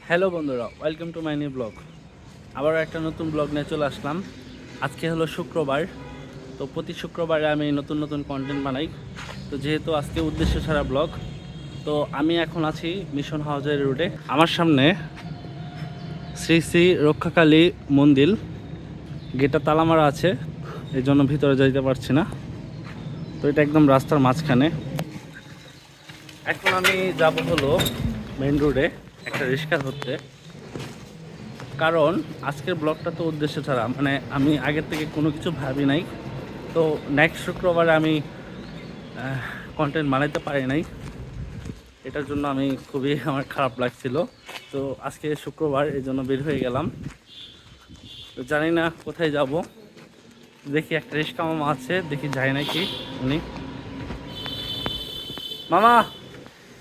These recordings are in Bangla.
হ্যালো বন্ধুরা, welcome to my new blog. আবারও একটা নতুন ব্লগ নিয়ে চলে আসলাম। আজকে হলো শুক্রবার। তো প্রতি শুক্রবারে আমি নতুন নতুন কন্টেন্ট বানাই। তো যেহেতু আজকে উদ্দেশ্য ছাড়া ব্লগ, তো আমি এখন আছি মিশন হাউসের রোডে। আমার সামনে শ্রী শ্রী রক্ষাকালী মন্দির, গেটটা তালা মারা আছে, এই জন্য ভিতরে যাইতে পারছি না। তো এটা একদম রাস্তার মাঝখানে। এখন আমি যাব হলো মেইন রোডে একটা রিক্সা ধরতে, কারণ আজকের ব্লগটা তো উদ্দেশ্য ছাড়া, মানে আমি আগের থেকে কোনো কিছু ভাবি নাই। তো নেক্সট শুক্রবারে আমি কন্টেন্ট বানাইতে পারি নাই, এটার জন্য আমি খুবই আমার খারাপ লাগছিল। তো আজকে শুক্রবার, এই জন্য বের হয়ে গেলাম। তো জানি না কোথায় যাব, দেখি একটা রিক্সা মামা আছে, দেখি যায় নাকি উনি। মামা,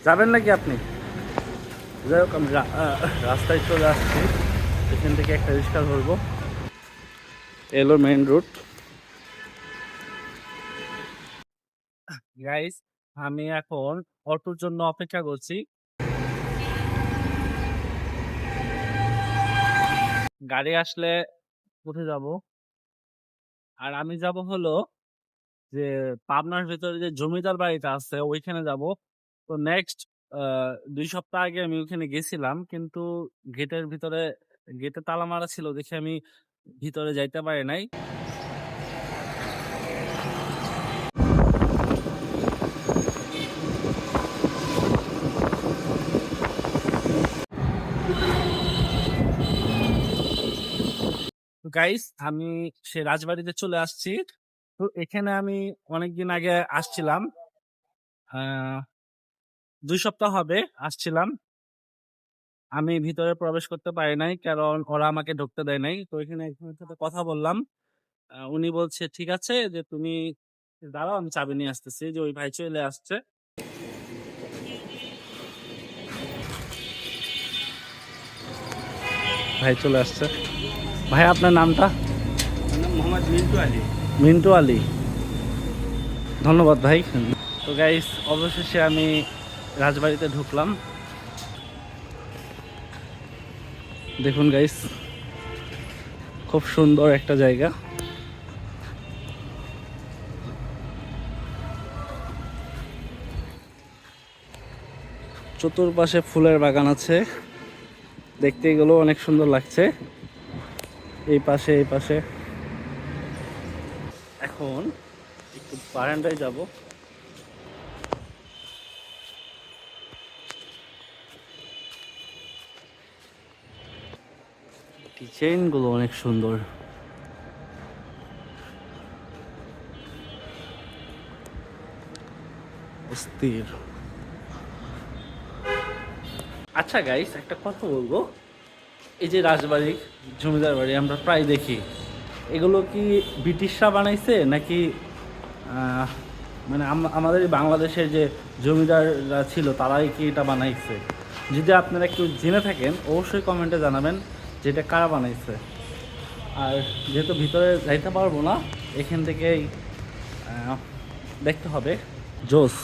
যাবেন নাকি আপনি? যাই হোক, আমি রাস্তায় চলে আসছি, এখান থেকে একটা রিক্সা ধরবো। এলো মেইন রোড। গাইস, আমি এখন অটোর জন্য অপেক্ষা করছি। গাড়ি আসলে উঠে যাব। আর আমি যাব হলো যে পাবনার ভেতরে যে জমিদার বাড়িটা আছে ওইখানে যাব। তো নেক্সট 2 সপ্তাহ আগে আমি ওইখানে গেছিলাম, কিন্তু গেটের ভিতরে, গেটে তালা মারা ছিল দেখে আমি ভিতরে যাইতে পারি নাই। তো গাইস, আমি সে রাজবাড়িতে চলে আসছি। তো এখানে আমি অনেকদিন আগে আসছিলাম, আহ 2 সপ্তাহ হবে আসছিলাম। আমি ভিতরে প্রবেশ করতে পারি নাই, কারণ ওরা আমাকে ঢুকতে দেয় নাই। তো এখানে একজনের সাথে কথা বললাম, উনি বলছে ঠিক আছে, যে তুমি দাঁড়াও, আমি চাবি নিয়ে আসতেছি। যে ওই ভাই চলে আসছে। ভাই চলে আসছে। ভাই, আপনার নামটা? আমার নাম মোহাম্মদ মিন্টু আলী। মিন্টু আলী, ধন্যবাদ ভাই। তো গাইস, অবশেষে আমি রাজবাড়িতে ঢুকলাম। দেখুন গাইস, খুব সুন্দর একটা জায়গা। চতুর্পাশে ফুলের বাগান আছে, দেখতে গেলো অনেক সুন্দর লাগছে। এই পাশে এই পাশে। এখন একটু বারান্দায় যাব। ডিজাইন গুলো অনেক সুন্দর। অস্থির। আচ্ছা গাইস, একটা কথা বলবো। এই যে রাজবাড়ি, জমিদার বাড়ি আমরা প্রায় দেখি, এগুলো কি ব্রিটিশরা বানাইছে নাকি মানে আমাদের এই বাংলাদেশের যে জমিদাররা ছিল তারাই কি এটা বানাইছে? যদি আপনারা একটু জেনে থাকেন অবশ্যই কমেন্টে জানাবেন যে এটা কারা বানাইছে। আর যেহেতু ভিতরে যাইতে পারবো না, এখান থেকেই দেখতে হবে। জোস।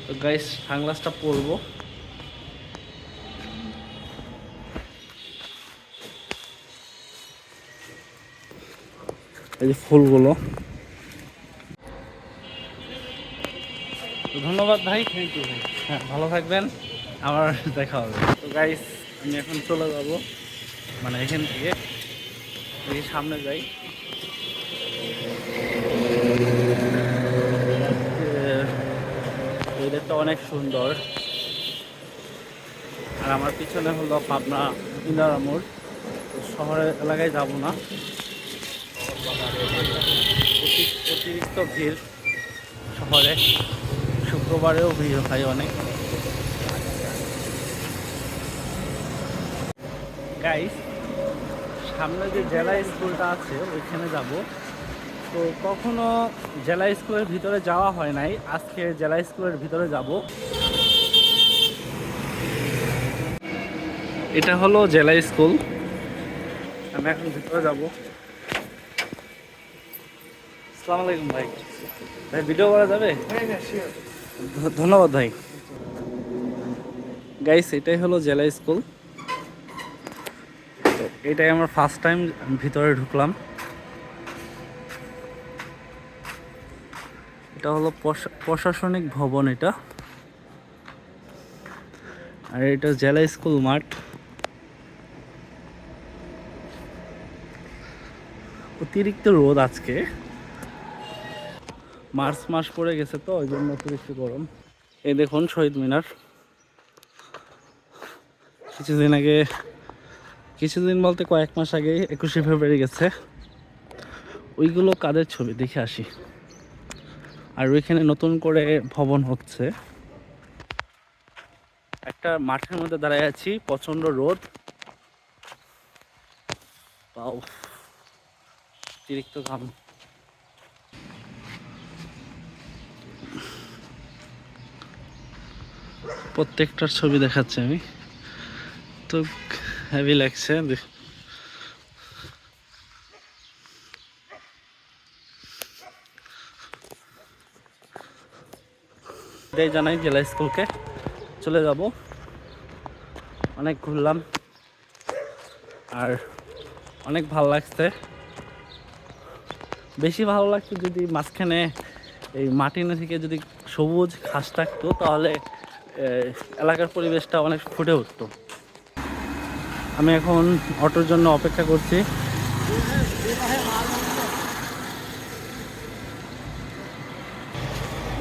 তো গাইস, সানগ্লাসটা পরবো। এই যে ফুলগুলো। তো ধন্যবাদ ভাই। থ্যাংক ইউ ভাই। হ্যাঁ, ভালো থাকবেন, আবার দেখা হবে। তো গাইস, আমি এখন চলে যাব, মানে এখান থেকে এই সামনে যাই। ওয়েদারটা অনেক সুন্দর। আর আমার পিছনে হলো পাবনা ইন্দিরা মোড়। তো শহরের এলাকায় যাব না, অতিরিক্ত ভিড় শহরে। শুক্রবারেও ভিড় হয় অনেক। গাইস, সামনে যে জেলা স্কুলটা আছে ওইখানে যাব। তো কখনো জেলা স্কুলের ভিতরে যাওয়া হয় নাই, আজকে জেলা স্কুলের ভিতরে যাব। এটা হলো জেলা স্কুল, আমি এখন ভিতরে যাব। আসসালামু আলাইকুম ভাই। ভাই, ভিডিও করা যাবে? হ্যাঁ হ্যাঁ শিওর। ধন্যবাদ ভাই। গাইস এটাই হলো জেলা স্কুল। তো এটাই আমার ফার্স্ট টাইম ভিতরে ঢুকলাম। এটা হলো প্রশাসনিক ভবন এটা, আর এটা জেলা স্কুল মাঠ। অতিরিক্ত রোদ আজকে, মার্চ মাস পড়ে গেছে তো ওই জন্য অতিরিক্ত গরম। এই দেখুন শহীদ মিনার। কিছুদিন বলতে কয়েক মাস আগে 21শে ফেব্রুয়ারি গেছে, ওইগুলো কাদের ছবি দেখে আসি। আর ওইখানে নতুন করে ভবন হচ্ছে। একটা মাঠের মধ্যে দাঁড়ায় আছি, প্রচন্ড রোদ, তাও অতিরিক্ত ঘাম। প্রত্যেকটার ছবি দেখাচ্ছি আমি, তো হেভি লাগছে। এটাই জানাই জেলা স্কুলকে, চলে যাব। অনেক ঘুরলাম আর অনেক ভালো লাগছে। বেশি ভালো লাগছে যদি মাঝখানে এই মাটির থেকে যদি সবুজ ঘাস থাকতো, তাহলে এলাকার পরিবেশটা অনেক ফুটে উঠতো। আমি এখন অটোর জন্য অপেক্ষা করছি।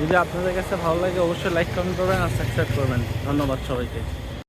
যদি আপনাদের কাছে ভালো লাগে অবশ্যই লাইক কমেন্ট করবেন আর সাবস্ক্রাইব করবেন। ধন্যবাদ সবাইকে।